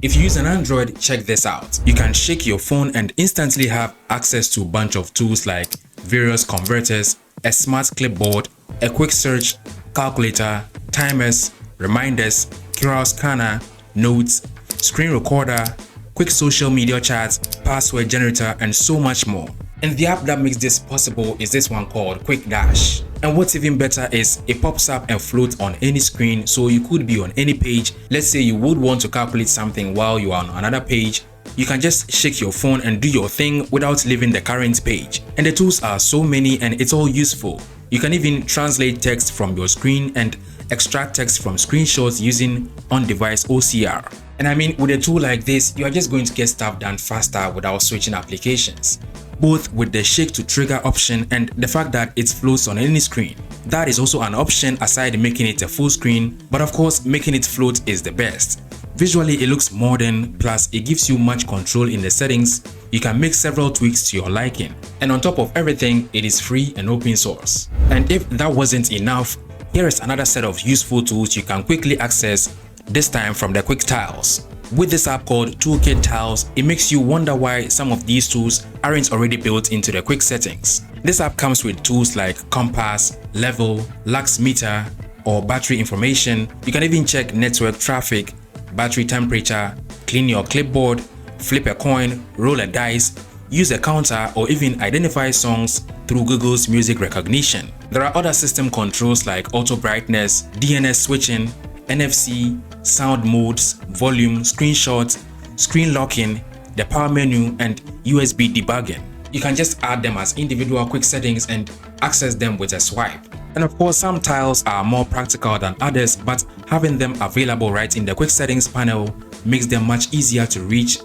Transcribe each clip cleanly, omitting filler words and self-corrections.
If you use an Android, check this out. You can shake your phone and instantly have access to a bunch of tools like various converters, a smart clipboard, a quick search, calculator, timers, reminders, QR scanner, notes, screen recorder, quick social media chat, password generator, and so much more. And the app that makes this possible is this one called QuickDash. And what's even better is it pops up and floats on any screen, so you could be on any page. Let's say you would want to calculate something while you are on another page. You can just shake your phone and do your thing without leaving the current page. And the tools are so many and it's all useful. You can even translate text from your screen and extract text from screenshots using on-device OCR. And I mean, with a tool like this, you are just going to get stuff done faster without switching applications, both with the shake to trigger option and the fact that it floats on any screen. That is also an option aside making it a full screen, but of course making it float is the best. Visually it looks modern, plus it gives you much control in the settings. You can make several tweaks to your liking, and on top of everything, it is free and open source. And if that wasn't enough, here is another set of useful tools you can quickly access, this time from the Quick Tiles. With this app called Toolkit Tiles, it makes you wonder why some of these tools aren't already built into the quick settings. This app comes with tools like compass, level, lux meter, or battery information. You can even check network traffic, battery temperature, clean your clipboard, flip a coin, roll a dice, use a counter, or even identify songs through Google's music recognition. There are other system controls like auto brightness, DNS switching, NFC, sound modes, volume, screenshots, screen locking, the power menu, and USB debugging. You can just add them as individual quick settings and access them with a swipe. And of course, some tiles are more practical than others, but having them available right in the quick settings panel makes them much easier to reach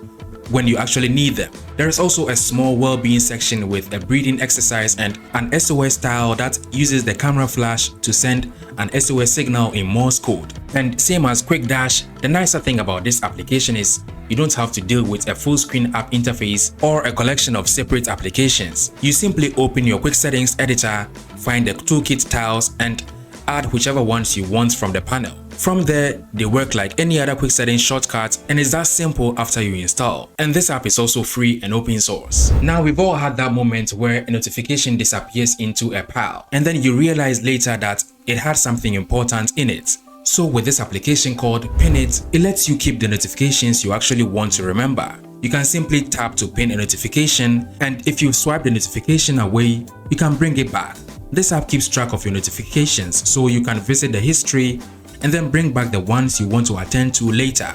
when you actually need them. There is also a small well-being section with a breathing exercise and an SOS tile that uses the camera flash to send an SOS signal in Morse code. And same as QuickDash, the nicer thing about this application is you don't have to deal with a full screen app interface or a collection of separate applications. You simply open your quick settings editor, find the Toolkit tiles, and add whichever ones you want from the panel. From there, they work like any other quick settings shortcut, and it's that simple after you install. And this app is also free and open source. Now, we've all had that moment where a notification disappears into a pile, and then you realize later that it had something important in it. So with this application called Pinnit, it lets you keep the notifications you actually want to remember. You can simply tap to pin a notification, and if you swipe the notification away, you can bring it back. This app keeps track of your notifications, so you can visit the history and then bring back the ones you want to attend to later.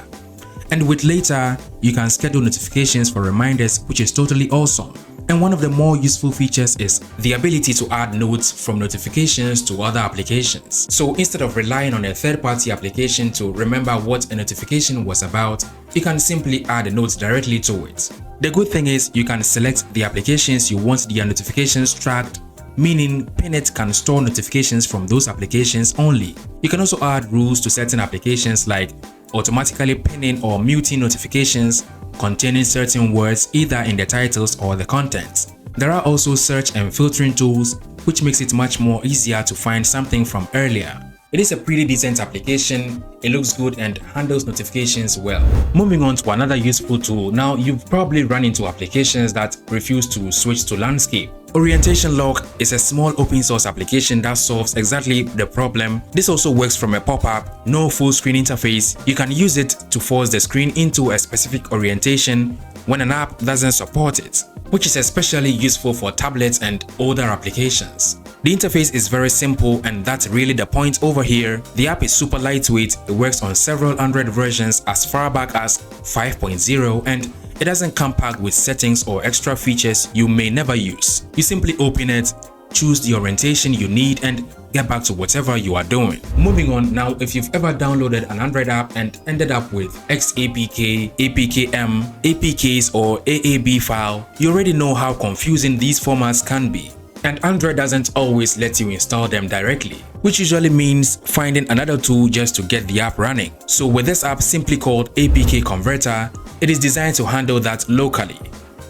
And with later, you can schedule notifications for reminders, which is totally awesome. And one of the more useful features is the ability to add notes from notifications to other applications. So instead of relying on a third-party application to remember what a notification was about, you can simply add a note directly to it. The good thing is you can select the applications you want their notifications tracked, meaning Pinnit can store notifications from those applications only. You can also add rules to certain applications like automatically pinning or muting notifications containing certain words either in the titles or the contents. There are also search and filtering tools, which makes it much more easier to find something from earlier. It is a pretty decent application, it looks good and handles notifications well. Moving on to another useful tool. Now, you've probably run into applications that refuse to switch to landscape. Orientation Lock is a small open source application that solves exactly the problem. This also works from a pop-up, no full screen interface. You can use it to force the screen into a specific orientation when an app doesn't support it, which is especially useful for tablets and older applications. The interface is very simple, and that's really the point over here. The app is super lightweight, it works on several Android versions as far back as 5.0, and it doesn't come packed with settings or extra features you may never use. You simply open it, choose the orientation you need, and get back to whatever you are doing. Moving on, now if you've ever downloaded an Android app and ended up with XAPK, APKM, APKs or AAB file, you already know how confusing these formats can be. And Android doesn't always let you install them directly, which usually means finding another tool just to get the app running. So with this app simply called APK Converter, it is designed to handle that locally.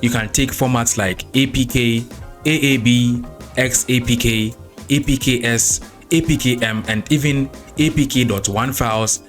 You can take formats like APK, AAB, XAPK, APKS, APKM, and even APK.1 files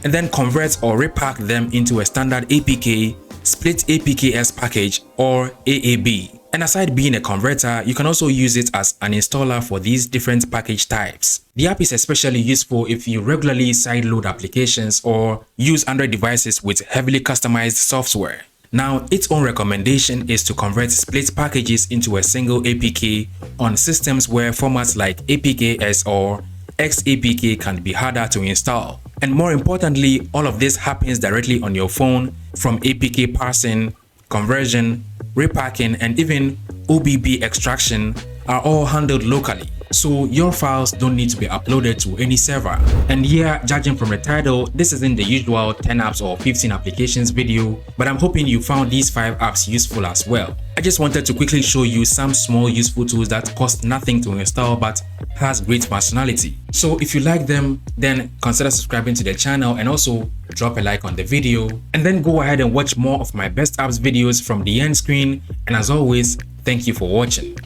and then convert or repack them into a standard APK, split APKs package, or AAB. And aside being a converter, you can also use it as an installer for these different package types. The app is especially useful if you regularly sideload applications or use Android devices with heavily customized software. Now, its own recommendation is to convert split packages into a single APK on systems where formats like APKs or XAPK can be harder to install. And more importantly, all of this happens directly on your phone from APK parsing, conversion, repacking, and even OBB extraction are all handled locally. So your files don't need to be uploaded to any server. And yeah, judging from the title, this isn't the usual 10 apps or 15 applications video, but I'm hoping you found these 5 apps useful as well. I just wanted to quickly show you some small useful tools that cost nothing to install but has great functionality. So if you like them, then consider subscribing to the channel and also drop a like on the video, and then go ahead and watch more of my best apps videos from the end screen. And as always, thank you for watching.